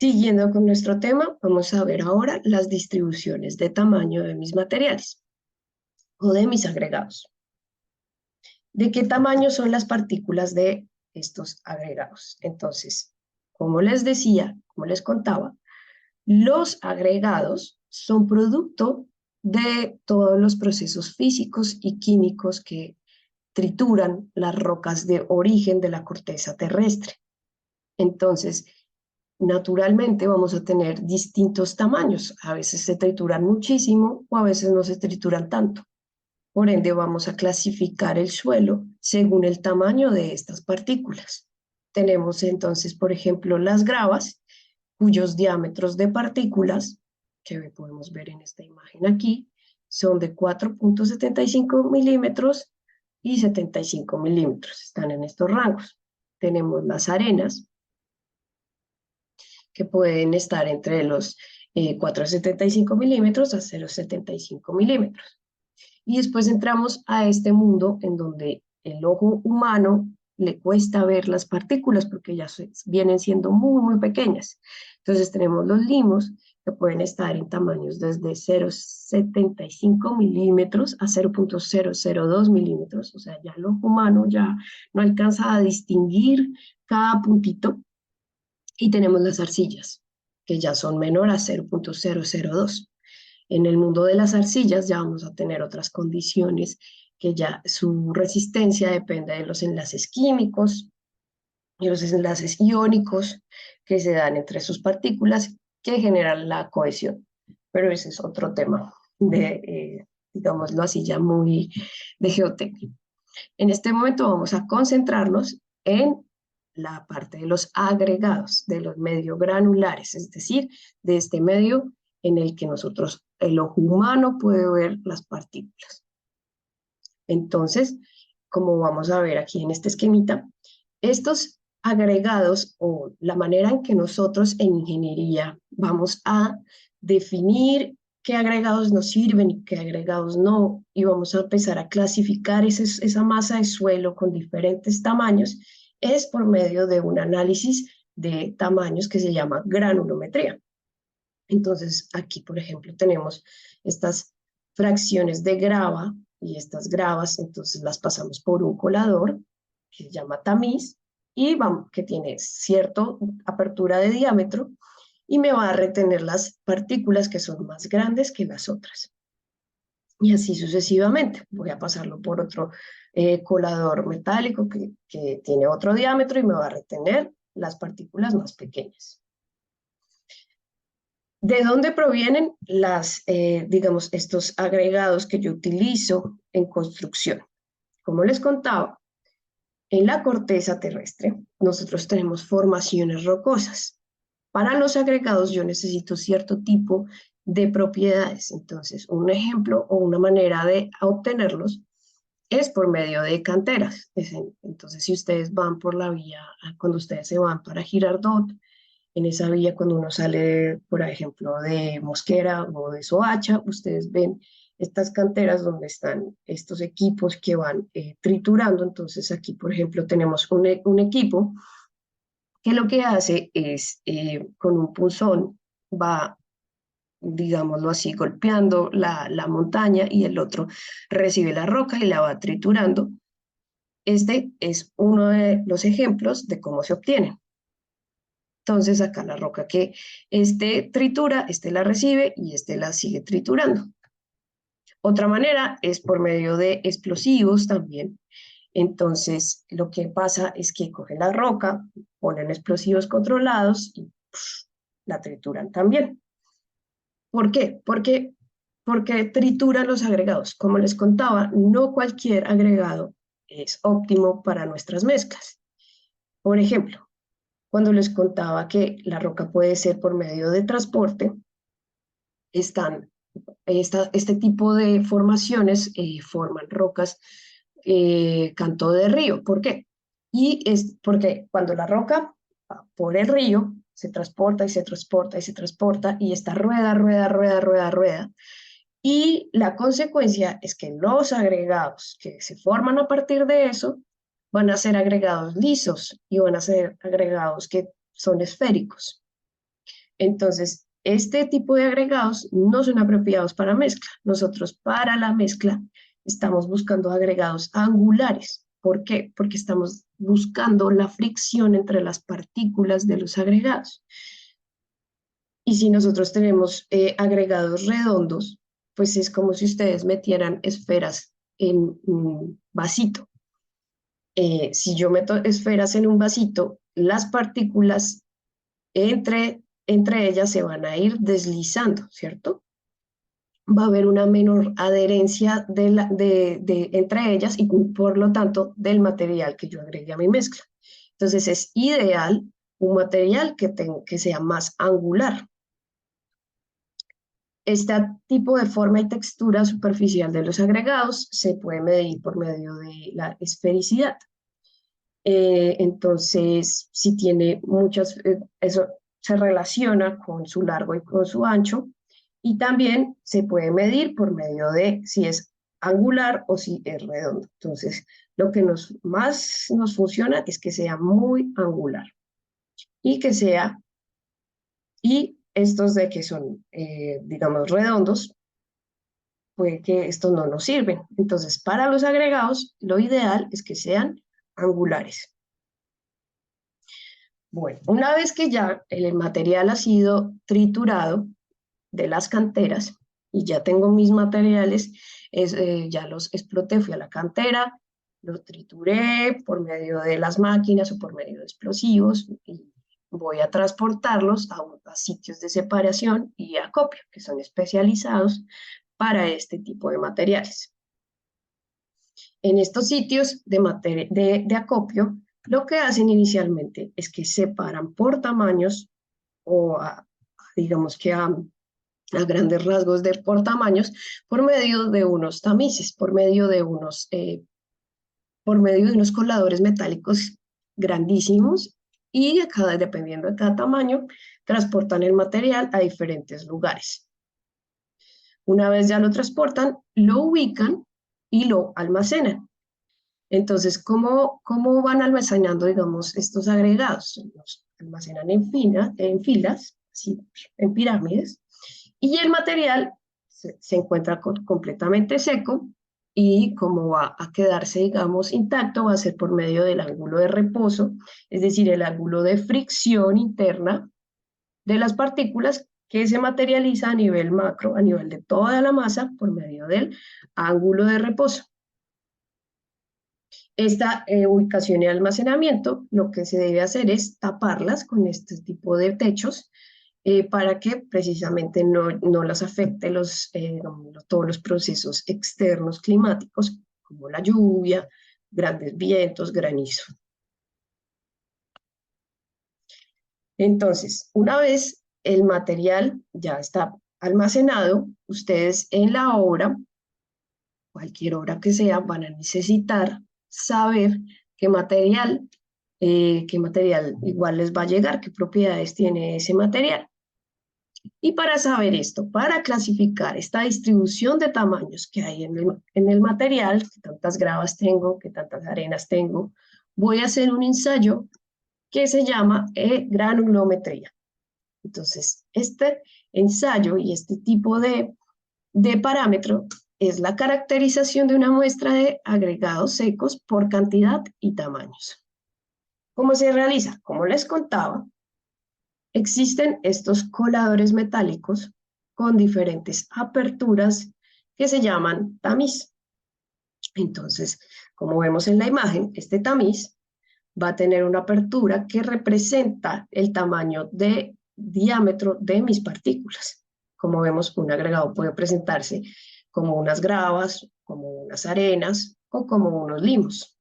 Siguiendo con nuestro tema, vamos a ver ahora las distribuciones de tamaño de mis materiales o de mis agregados. ¿De qué tamaño son las partículas de estos agregados? Entonces, como les decía, como les contaba, los agregados son producto de todos los procesos físicos y químicos que trituran las rocas de origen de la corteza terrestre. Entonces, naturalmente vamos a tener distintos tamaños. A veces se trituran muchísimo o a veces no se trituran tanto. Por ende, vamos a clasificar el suelo según el tamaño de estas partículas. Tenemos entonces, por ejemplo, las gravas, cuyos diámetros de partículas, que podemos ver en esta imagen aquí, son de 4.75 milímetros y 75 milímetros. Están en estos rangos. Tenemos las arenas, que pueden estar entre los 4,75 milímetros a 0,75 milímetros. Y después entramos a este mundo en donde el ojo humano le cuesta ver las partículas porque ya vienen siendo muy, muy pequeñas. Entonces tenemos los limos que pueden estar en tamaños desde 0,75 milímetros a 0,002 milímetros. O sea, ya el ojo humano ya no alcanza a distinguir cada puntito. Y tenemos las arcillas, que ya son menor a 0,002. En el mundo de las arcillas ya vamos a tener otras condiciones que ya su resistencia depende de los enlaces químicos y los enlaces iónicos que se dan entre sus partículas que generan la cohesión. Pero ese es otro tema de, digámoslo así, ya muy de geotécnica. En este momento vamos a concentrarnos en la parte de los agregados, de los medio granulares, es decir, de este medio en el que nosotros, el ojo humano, puede ver las partículas. Entonces, como vamos a ver aquí en este esquemita, estos agregados o la manera en que nosotros en ingeniería vamos a definir qué agregados nos sirven y qué agregados no, y vamos a empezar a clasificar esa masa de suelo con diferentes tamaños, es por medio de un análisis de tamaños que se llama granulometría. Entonces, aquí, por ejemplo, tenemos estas fracciones de grava y estas gravas, entonces las pasamos por un colador que se llama tamiz y vamos, que tiene cierta apertura de diámetro y me va a retener las partículas que son más grandes que las otras. Y así sucesivamente. Voy a pasarlo por otro colador metálico que tiene otro diámetro y me va a retener las partículas más pequeñas. ¿De dónde provienen digamos, estos agregados que yo utilizo en construcción? Como les contaba, en la corteza terrestre nosotros tenemos formaciones rocosas. Para los agregados yo necesito cierto tipo de propiedades. Entonces, un ejemplo o una manera de obtenerlos es por medio de canteras. Entonces, si ustedes van por la vía, cuando ustedes se van para Girardot, en esa vía cuando uno sale, por ejemplo, de Mosquera o de Soacha, ustedes ven estas canteras donde están estos equipos que van triturando. Entonces aquí, por ejemplo, tenemos un equipo que lo que hace es, con un punzón, va, digámoslo así, golpeando la montaña y el otro recibe la roca y la va triturando. Este es uno de los ejemplos de cómo se obtiene. Entonces acá la roca que este tritura, este la recibe y este la sigue triturando. Otra manera es por medio de explosivos también. Entonces lo que pasa es que cogen la roca, ponen explosivos controlados y la trituran también. ¿Por qué? Porque trituran los agregados. Como les contaba, no cualquier agregado es óptimo para nuestras mezclas. Por ejemplo, cuando les contaba que la roca puede ser por medio de transporte, este tipo de formaciones forman rocas canto de río. ¿Por qué? Y es porque cuando la roca va por el río se transporta y se transporta y se transporta y está rueda, rueda, rueda, rueda, rueda. Y la consecuencia es que los agregados que se forman a partir de eso van a ser agregados lisos y van a ser agregados que son esféricos. Entonces, este tipo de agregados no son apropiados para mezcla. Nosotros para la mezcla estamos buscando agregados angulares. ¿Por qué? Porque estamos buscando la fricción entre las partículas de los agregados. Y si nosotros tenemos agregados redondos, pues es como si ustedes metieran esferas en un vasito. Si yo meto esferas en un vasito, las partículas entre ellas se van a ir deslizando, ¿cierto? Va a haber una menor adherencia entre ellas y por lo tanto del material que yo agregue a mi mezcla. Entonces es ideal un material que sea más angular. Este tipo de forma y textura superficial de los agregados se puede medir por medio de la esfericidad. Entonces, si tiene eso se relaciona con su largo y con su ancho, y también se puede medir por medio de si es angular o si es redondo. Entonces, lo que más nos funciona es que sea muy angular y y estos de que son, digamos, redondos, puede que estos no nos sirven. Entonces, para los agregados, lo ideal es que sean angulares. Bueno, una vez que ya el material ha sido triturado de las canteras y ya tengo mis materiales, ya los exploté, fui a la cantera, los trituré por medio de las máquinas o por medio de explosivos y voy a transportarlos a sitios de separación y acopio, que son especializados para este tipo de materiales. En estos sitios de acopio, lo que hacen inicialmente es que separan por tamaños o digamos que a grandes rasgos de por tamaños por medio de unos tamices, por medio de unos coladores metálicos grandísimos y dependiendo de cada tamaño, transportan el material a diferentes lugares. Una vez ya lo transportan, lo ubican y lo almacenan. Entonces, ¿cómo van almacenando, digamos, estos agregados? Los almacenan en filas, así, en pirámides, y el material se encuentra completamente seco y como va a quedarse, digamos, intacto, va a ser por medio del ángulo de reposo, es decir, el ángulo de fricción interna de las partículas que se materializa a nivel macro, a nivel de toda la masa, por medio del ángulo de reposo. Esta ubicación y almacenamiento, lo que se debe hacer es taparlas con este tipo de techos para que precisamente no las afecte todos los procesos externos climáticos, como la lluvia, grandes vientos, granizo. Entonces, una vez el material ya está almacenado, ustedes en la obra, cualquier obra que sea, van a necesitar saber qué material igual les va a llegar, qué propiedades tiene ese material. Y para saber esto, para clasificar esta distribución de tamaños que hay en el material, qué tantas gravas tengo, qué tantas arenas tengo, voy a hacer un ensayo que se llama granulometría. Entonces, este ensayo y este tipo de parámetro es la caracterización de una muestra de agregados secos por cantidad y tamaños. ¿Cómo se realiza? Como les contaba, existen estos coladores metálicos con diferentes aperturas que se llaman tamiz. Entonces, como vemos en la imagen, este tamiz va a tener una apertura que representa el tamaño de diámetro de mis partículas. Como vemos, un agregado puede presentarse como unas gravas, como unas arenas o como unos limos.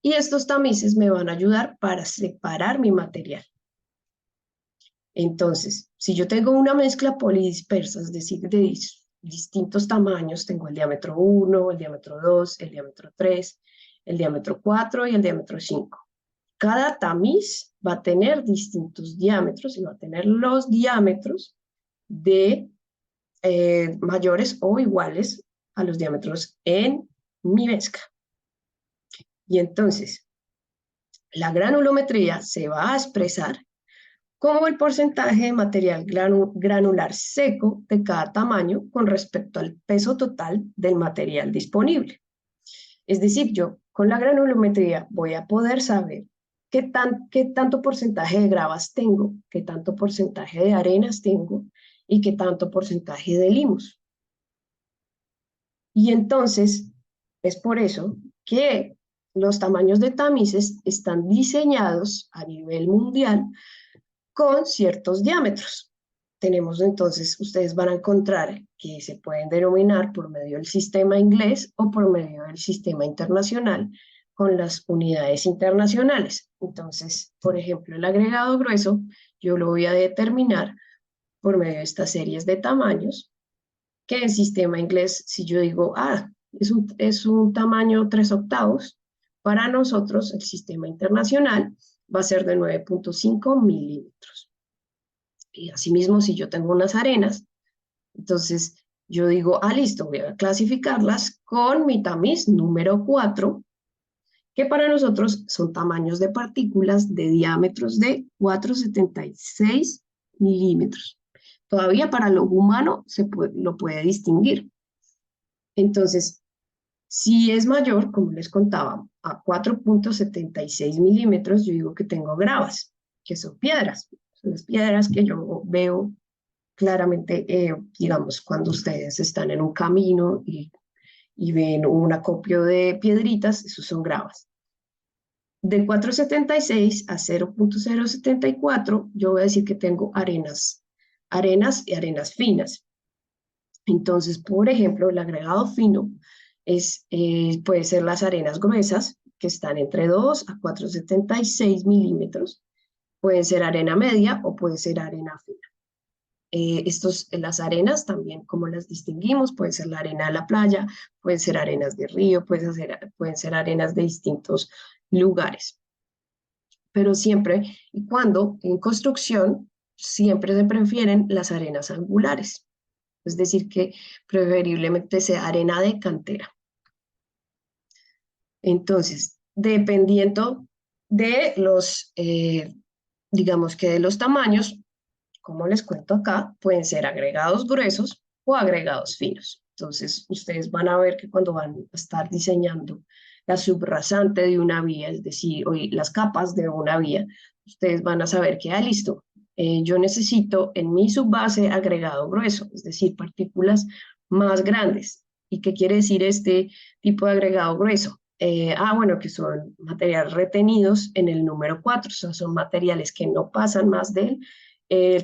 Y estos tamices me van a ayudar para separar mi material. Entonces, si yo tengo una mezcla polidispersa, es decir, de distintos tamaños, tengo el diámetro 1, el diámetro 2, el diámetro 3, el diámetro 4 y el diámetro 5. Cada tamiz va a tener distintos diámetros y va a tener los diámetros de mayores o iguales a los diámetros en mi mezcla. Y entonces, la granulometría se va a expresar como el porcentaje de material granular seco de cada tamaño con respecto al peso total del material disponible. Es decir, yo con la granulometría voy a poder saber qué tanto porcentaje de gravas tengo, qué tanto porcentaje de arenas tengo y qué tanto porcentaje de limos. Y entonces es por eso que los tamaños de tamices están diseñados a nivel mundial con ciertos diámetros. Tenemos entonces, ustedes van a encontrar que se pueden denominar por medio del sistema inglés o por medio del sistema internacional con las unidades internacionales. Entonces, por ejemplo, el agregado grueso, yo lo voy a determinar por medio de estas series de tamaños, que en sistema inglés, si yo digo, es un tamaño 3/8, para nosotros el sistema internacional va a ser de 9.5 milímetros. Y asimismo, si yo tengo unas arenas, entonces yo digo, listo, voy a clasificarlas con mi tamiz número 4, que para nosotros son tamaños de partículas de diámetros de 4,76 milímetros. Todavía para lo humano lo puede distinguir. Entonces, si es mayor, como les contaba, a 4,76 milímetros, yo digo que tengo gravas, que son piedras. Son las piedras que yo veo claramente, digamos, cuando ustedes están en un camino y ven un acopio de piedritas, esos son gravas. De 4,76 a 0,074, yo voy a decir que tengo arenas y arenas finas. Entonces, por ejemplo, el agregado fino puede ser las arenas gruesas, que están entre 2 a 4,76 milímetros. Pueden ser arena media o puede ser arena fina. Las arenas también, como las distinguimos, puede ser la arena de la playa, pueden ser arenas de río, pueden ser arenas de distintos lugares. Pero siempre y cuando en construcción, siempre se prefieren las arenas angulares. Es decir, que preferiblemente sea arena de cantera. Entonces, dependiendo de digamos que de los tamaños, como les cuento acá, pueden ser agregados gruesos o agregados finos. Entonces, ustedes van a ver que cuando van a estar diseñando la subrasante de una vía, es decir, las capas de una vía, ustedes van a saber que, listo, yo necesito en mi subbase agregado grueso, es decir, partículas más grandes. ¿Y qué quiere decir este tipo de agregado grueso? Bueno, que son materiales retenidos en el número 4, o sea, son materiales que no pasan más del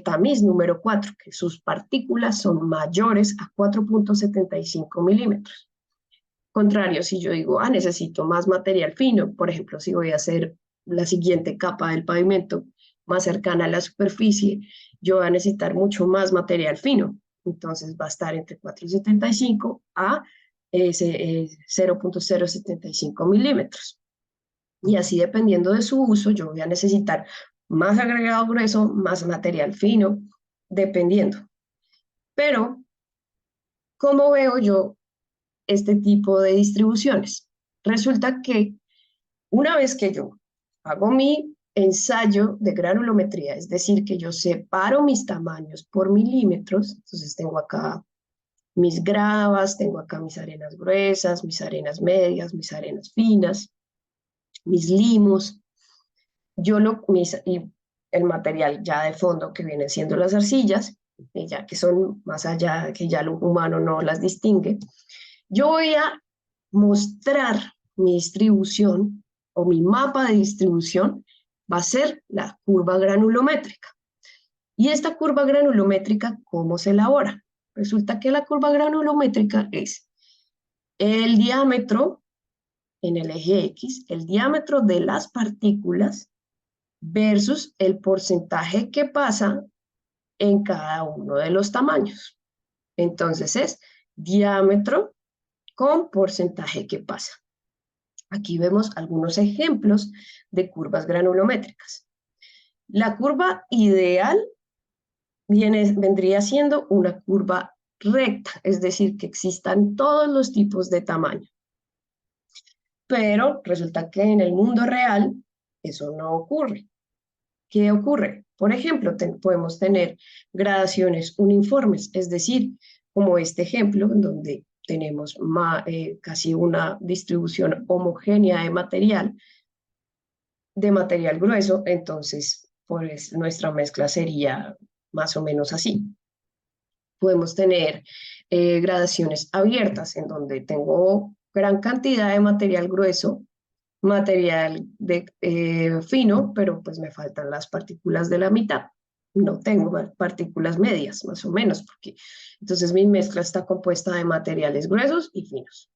tamiz número 4, que sus partículas son mayores a 4,75 milímetros. Contrario, si yo digo, necesito más material fino, por ejemplo, si voy a hacer la siguiente capa del pavimento más cercana a la superficie, yo voy a necesitar mucho más material fino. Entonces va a estar entre 4,75 a 0,075 milímetros. Y así, dependiendo de su uso, yo voy a necesitar más agregado grueso, más material fino, dependiendo. Pero, ¿cómo veo yo este tipo de distribuciones? Resulta que una vez que yo hago mi ensayo de granulometría, es decir, que yo separo mis tamaños por milímetros, entonces tengo acá mis gravas, tengo acá mis arenas gruesas, mis arenas medias, mis arenas finas, mis limos, y el material ya de fondo que vienen siendo las arcillas, ya que son más allá, que ya lo humano no las distingue, yo voy a mostrar mi distribución o mi mapa de distribución va a ser la curva granulométrica. ¿Y esta curva granulométrica cómo se elabora? Resulta que la curva granulométrica es el diámetro en el eje X, el diámetro de las partículas versus el porcentaje que pasa en cada uno de los tamaños. Entonces es diámetro con porcentaje que pasa. Aquí vemos algunos ejemplos de curvas granulométricas. La curva ideal vendría siendo una curva recta, es decir, que existan todos los tipos de tamaño. Pero resulta que en el mundo real eso no ocurre. ¿Qué ocurre? Por ejemplo, podemos tener gradaciones uniformes, es decir, como este ejemplo, en donde tenemos casi una distribución homogénea de material grueso, entonces pues, nuestra mezcla sería más o menos así. Podemos tener gradaciones abiertas, en donde tengo gran cantidad de material grueso, fino, pero pues me faltan las partículas de la mitad. No tengo partículas medias, más o menos, porque entonces mi mezcla está compuesta de materiales gruesos y finos.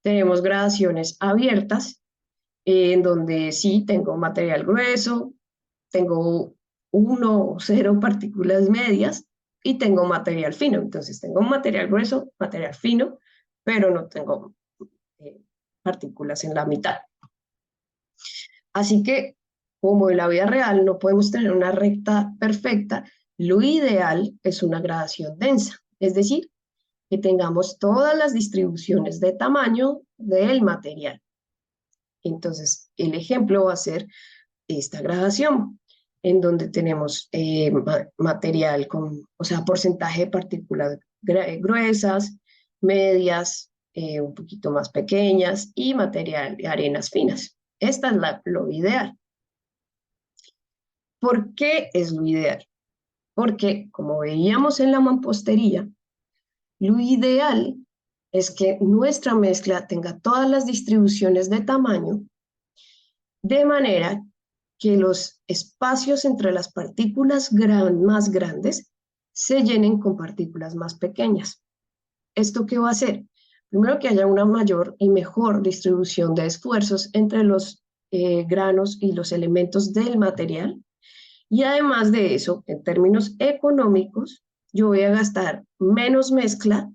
Tenemos gradaciones abiertas, en donde sí tengo material grueso, tengo 1 o 0 partículas medias y tengo material fino. Entonces tengo material grueso, material fino, pero no tengo partículas en la mitad. Así que, como en la vida real no podemos tener una recta perfecta, lo ideal es una gradación densa, es decir, que tengamos todas las distribuciones de tamaño del material. Entonces, el ejemplo va a ser esta gradación, en donde tenemos material con, o sea, porcentaje de partículas gruesas, medias, un poquito más pequeñas y material de arenas finas. Esta es lo ideal. ¿Por qué es lo ideal? Porque, como veíamos en la mampostería, lo ideal es que nuestra mezcla tenga todas las distribuciones de tamaño, de manera que los espacios entre las partículas más grandes se llenen con partículas más pequeñas. ¿Esto qué va a hacer? Primero, que haya una mayor y mejor distribución de esfuerzos entre los granos y los elementos del material. Y además de eso, en términos económicos, yo voy a gastar menos mezcla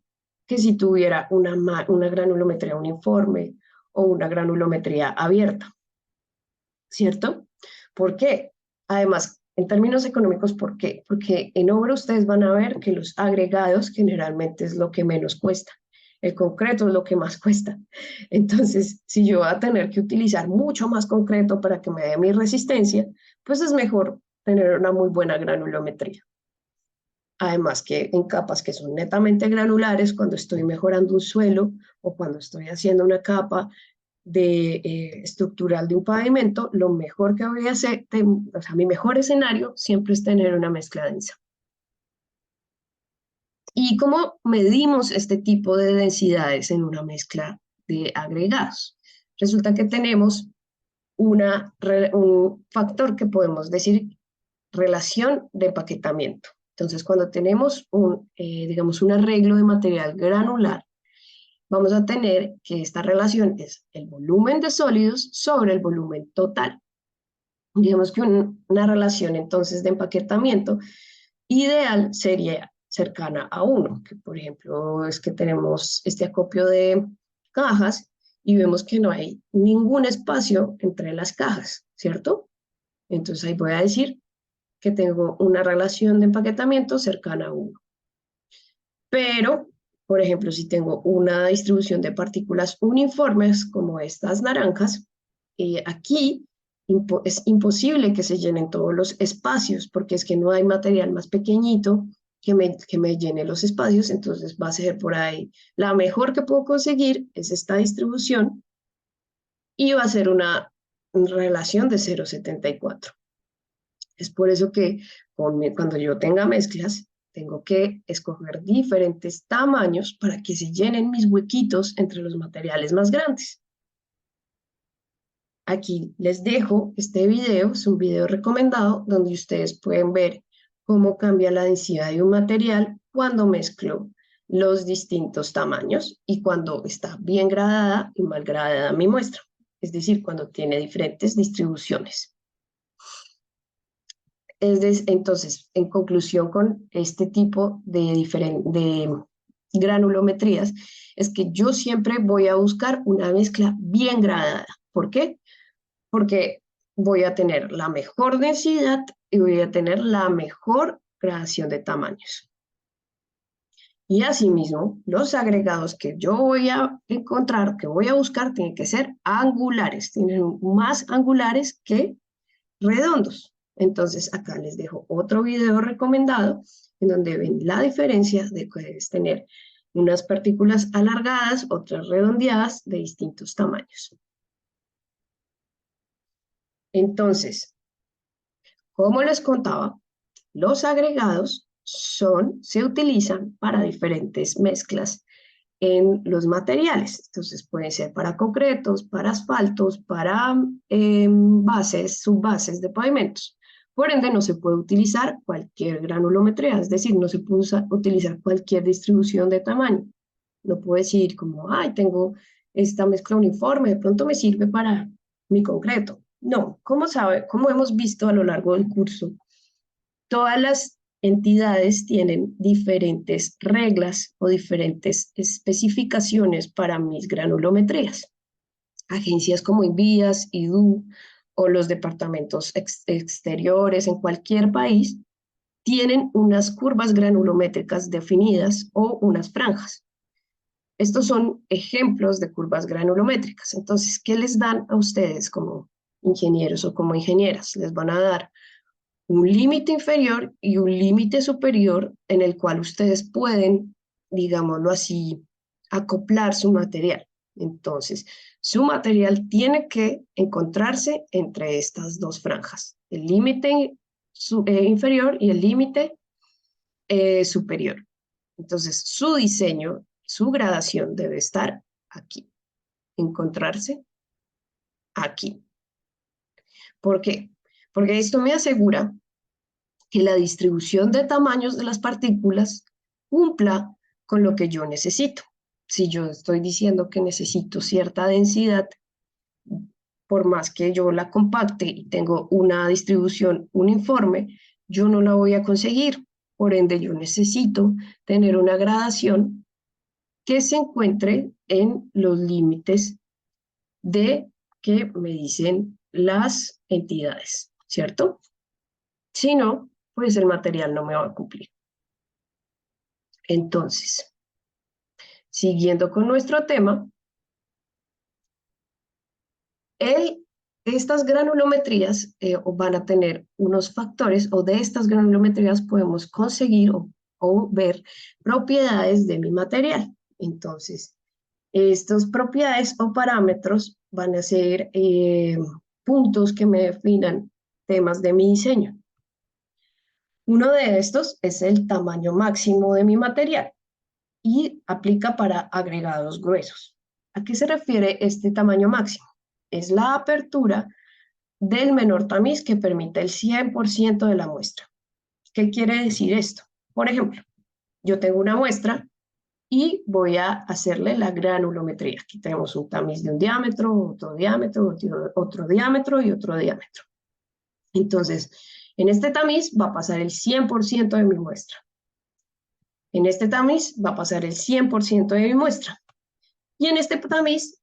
que si tuviera una granulometría uniforme o una granulometría abierta, ¿cierto? ¿Por qué? Además, en términos económicos, ¿por qué? Porque en obra ustedes van a ver que los agregados generalmente es lo que menos cuesta. El concreto es lo que más cuesta. Entonces, si yo voy a tener que utilizar mucho más concreto para que me dé mi resistencia, pues es mejor tener una muy buena granulometría. Además que en capas que son netamente granulares, cuando estoy mejorando un suelo o cuando estoy haciendo una capa estructural de un pavimento, lo mejor que voy a hacer, o sea, mi mejor escenario siempre es tener una mezcla densa. ¿Y cómo medimos este tipo de densidades en una mezcla de agregados? Resulta que tenemos un factor que podemos decir relación de empaquetamiento. Entonces, cuando tenemos digamos, un arreglo de material granular, vamos a tener que esta relación es el volumen de sólidos sobre el volumen total. Digamos que una relación entonces de empaquetamiento ideal sería cercana a 1, que por ejemplo es que tenemos este acopio de cajas y vemos que no hay ningún espacio entre las cajas, ¿cierto? Entonces ahí voy a decir que tengo una relación de empaquetamiento cercana a 1. Pero, por ejemplo, si tengo una distribución de partículas uniformes como estas naranjas, aquí es imposible que se llenen todos los espacios, porque es que no hay material más pequeñito que me llene los espacios, entonces va a ser por ahí. La mejor que puedo conseguir es esta distribución y va a ser una relación de 0,74. Es por eso que cuando yo tenga mezclas, tengo que escoger diferentes tamaños para que se llenen mis huequitos entre los materiales más grandes. Aquí les dejo este video, es un video recomendado donde ustedes pueden ver cómo cambia la densidad de un material cuando mezclo los distintos tamaños y cuando está bien gradada y mal gradada mi muestra, es decir, cuando tiene diferentes distribuciones. Entonces, en conclusión con este tipo de granulometrías, es que yo siempre voy a buscar una mezcla bien gradada. ¿Por qué? Porque voy a tener la mejor densidad y voy a tener la mejor gradación de tamaños. Y asimismo, los agregados que yo voy a encontrar, que voy a buscar, tienen que ser angulares, tienen más angulares que redondos. Entonces acá les dejo otro video recomendado en donde ven la diferencia de que debes tener unas partículas alargadas, otras redondeadas de distintos tamaños. Entonces, como les contaba, los agregados se utilizan para diferentes mezclas en los materiales. Entonces pueden ser para concretos, para asfaltos, para bases, subbases de pavimentos. Por ende, no se puede utilizar cualquier granulometría, es decir, no se puede utilizar cualquier distribución de tamaño. No puedo decir como, ay, tengo esta mezcla uniforme, de pronto me sirve para mi concreto. No, como hemos visto a lo largo del curso, todas las entidades tienen diferentes reglas o diferentes especificaciones para mis granulometrías. Agencias como Invías, IDU o los departamentos exteriores en cualquier país tienen unas curvas granulométricas definidas o unas franjas. Estos son ejemplos de curvas granulométricas. Entonces, ¿qué les dan a ustedes como ingenieros o como ingenieras? Les van a dar un límite inferior y un límite superior en el cual ustedes pueden, digámoslo así, acoplar su material. Entonces, su material tiene que encontrarse entre estas dos franjas, el límite inferior y el límite superior. Entonces, su diseño, su gradación debe estar aquí, encontrarse aquí. ¿Por qué? Porque esto me asegura que la distribución de tamaños de las partículas cumpla con lo que yo necesito. Si yo estoy diciendo que necesito cierta densidad, por más que yo la compacte y tengo una distribución uniforme, yo no la voy a conseguir. Por ende, yo necesito tener una gradación que se encuentre en los límites de que me dicen las entidades, ¿cierto? Si no, pues el material no me va a cumplir. Entonces, siguiendo con nuestro tema, estas granulometrías van a tener unos factores, o de estas granulometrías podemos conseguir o ver propiedades de mi material. Entonces, estas propiedades o parámetros van a ser puntos que me definan temas de mi diseño. Uno de estos es el tamaño máximo de mi material y aplica para agregados gruesos. ¿A qué se refiere este tamaño máximo? Es la apertura del menor tamiz que permite el 100% de la muestra. ¿Qué quiere decir esto? Por ejemplo, yo tengo una muestra y voy a hacerle la granulometría. Aquí tenemos un tamiz de un diámetro, otro diámetro, otro diámetro y otro diámetro. Entonces, en este tamiz va a pasar el 100% de mi muestra. En este tamiz va a pasar el 100% de mi muestra. Y en este tamiz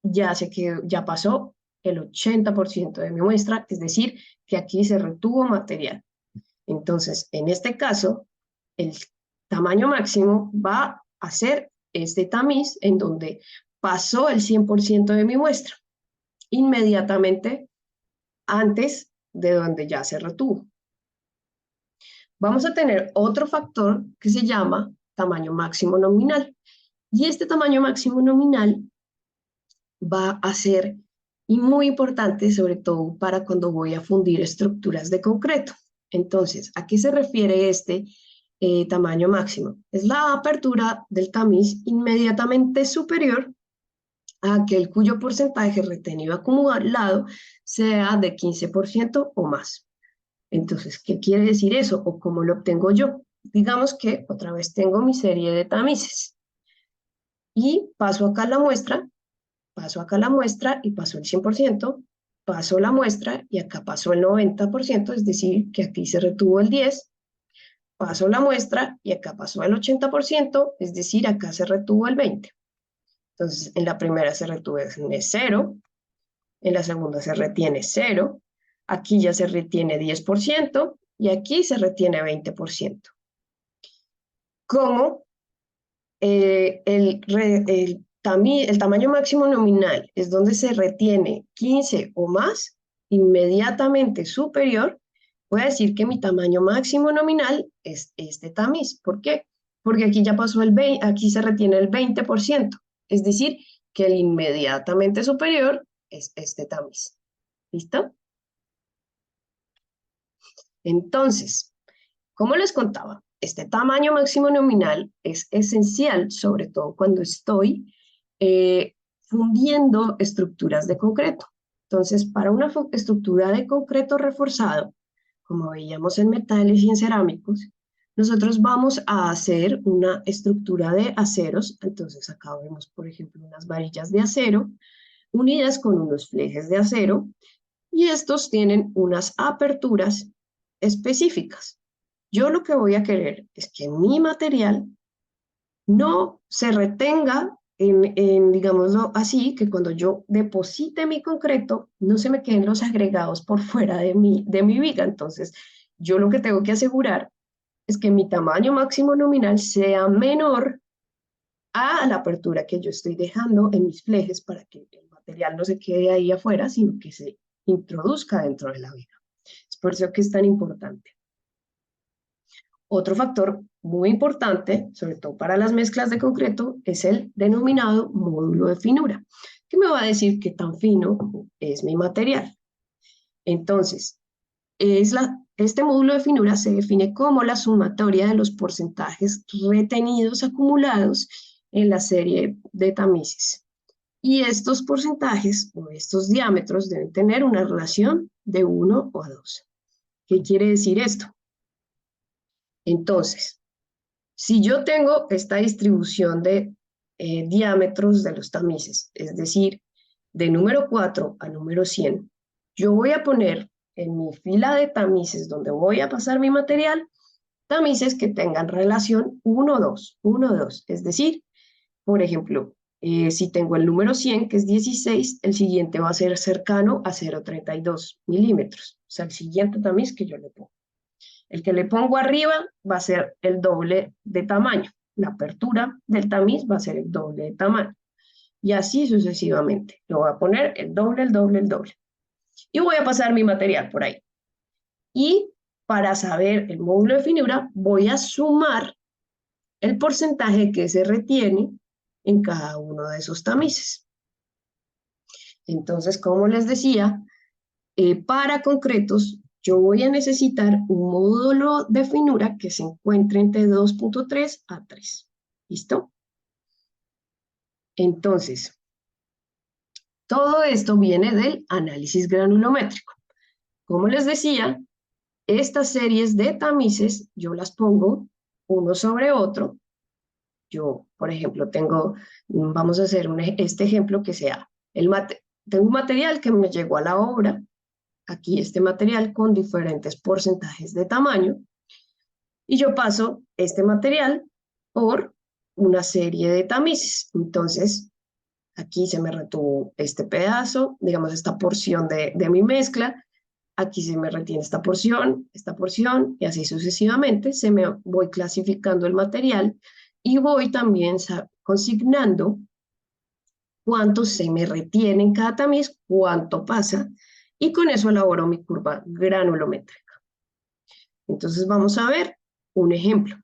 ya pasó el 80% de mi muestra, es decir, que aquí se retuvo material. Entonces, en este caso, el tamaño máximo va a ser este tamiz en donde pasó el 100% de mi muestra, inmediatamente antes de donde ya se retuvo. Vamos a tener otro factor que se llama tamaño máximo nominal. Y este tamaño máximo nominal va a ser muy importante, sobre todo para cuando voy a fundir estructuras de concreto. Entonces, ¿a qué se refiere este tamaño máximo? Es la apertura del tamiz inmediatamente superior a aquel cuyo porcentaje retenido acumulado sea de 15% o más. Entonces, ¿qué quiere decir eso? ¿O cómo lo obtengo yo? Digamos que otra vez tengo mi serie de tamices y paso acá la muestra, paso acá la muestra y pasó el 100%, paso la muestra y acá pasó el 90%, es decir, que aquí se retuvo el 10%, paso la muestra y acá pasó el 80%, es decir, acá se retuvo el 20%. Entonces, en la primera se retiene 0, en la segunda se retiene 0, aquí ya se retiene 10% y aquí se retiene 20%. Como el tamaño máximo nominal es donde se retiene 15 o más, inmediatamente superior voy a decir que mi tamaño máximo nominal es este tamiz. ¿Por qué? Porque aquí ya pasó el 20, aquí se retiene el 20%, es decir, que el inmediatamente superior es este tamiz. ¿Listo? Entonces, como les contaba, este tamaño máximo nominal es esencial, sobre todo cuando estoy fundiendo estructuras de concreto. Entonces, para una estructura de concreto reforzado, como veíamos en metales y en cerámicos, nosotros vamos a hacer una estructura de aceros. Entonces, acá vemos, por ejemplo, unas varillas de acero unidas con unos flejes de acero, y estos tienen unas aperturas específicas. Yo lo que voy a querer es que mi material no se retenga digámoslo así, que cuando yo deposite mi concreto, no se me queden los agregados por fuera de mi viga. Entonces, yo lo que tengo que asegurar es que mi tamaño máximo nominal sea menor a la apertura que yo estoy dejando en mis flejes para que el material no se quede ahí afuera, sino que se introduzca dentro de la viga. Es por eso que es tan importante. Otro factor muy importante, sobre todo para las mezclas de concreto, es el denominado módulo de finura, que me va a decir qué tan fino es mi material. Entonces, este módulo de finura se define como la sumatoria de los porcentajes retenidos acumulados en la serie de tamices. Y estos porcentajes o estos diámetros deben tener una relación de 1 o a 2. ¿Qué quiere decir esto? Entonces, si yo tengo esta distribución de diámetros de los tamices, es decir, de número 4 a número 100, yo voy a poner en mi fila de tamices donde voy a pasar mi material, tamices que tengan relación 1-2, 1-2. Es decir, por ejemplo, si tengo el número 100, que es 16, el siguiente va a ser cercano a 0,32 milímetros. O sea, el siguiente tamiz que yo le pongo. El que le pongo arriba va a ser el doble de tamaño. La apertura del tamiz va a ser el doble de tamaño. Y así sucesivamente. Lo voy a poner el doble, el doble, el doble. Y voy a pasar mi material por ahí. Y para saber el módulo de finura, voy a sumar el porcentaje que se retiene en cada uno de esos tamices. Entonces, como les decía, para concretos, yo voy a necesitar un módulo de finura que se encuentre entre 2.3 a 3. ¿Listo? Entonces, todo esto viene del análisis granulométrico. Como les decía, estas series de tamices yo las pongo uno sobre otro. Yo, por ejemplo, vamos a hacer este ejemplo que sea, tengo un material que me llegó a la obra, aquí este material con diferentes porcentajes de tamaño, y yo paso este material por una serie de tamices. Entonces, aquí se me retuvo este pedazo, digamos esta porción de mi mezcla, aquí se me retiene esta porción, y así sucesivamente se me voy clasificando el material y voy también consignando cuánto se me retiene en cada tamiz, cuánto pasa, y con eso elaboro mi curva granulométrica. Entonces vamos a ver un ejemplo.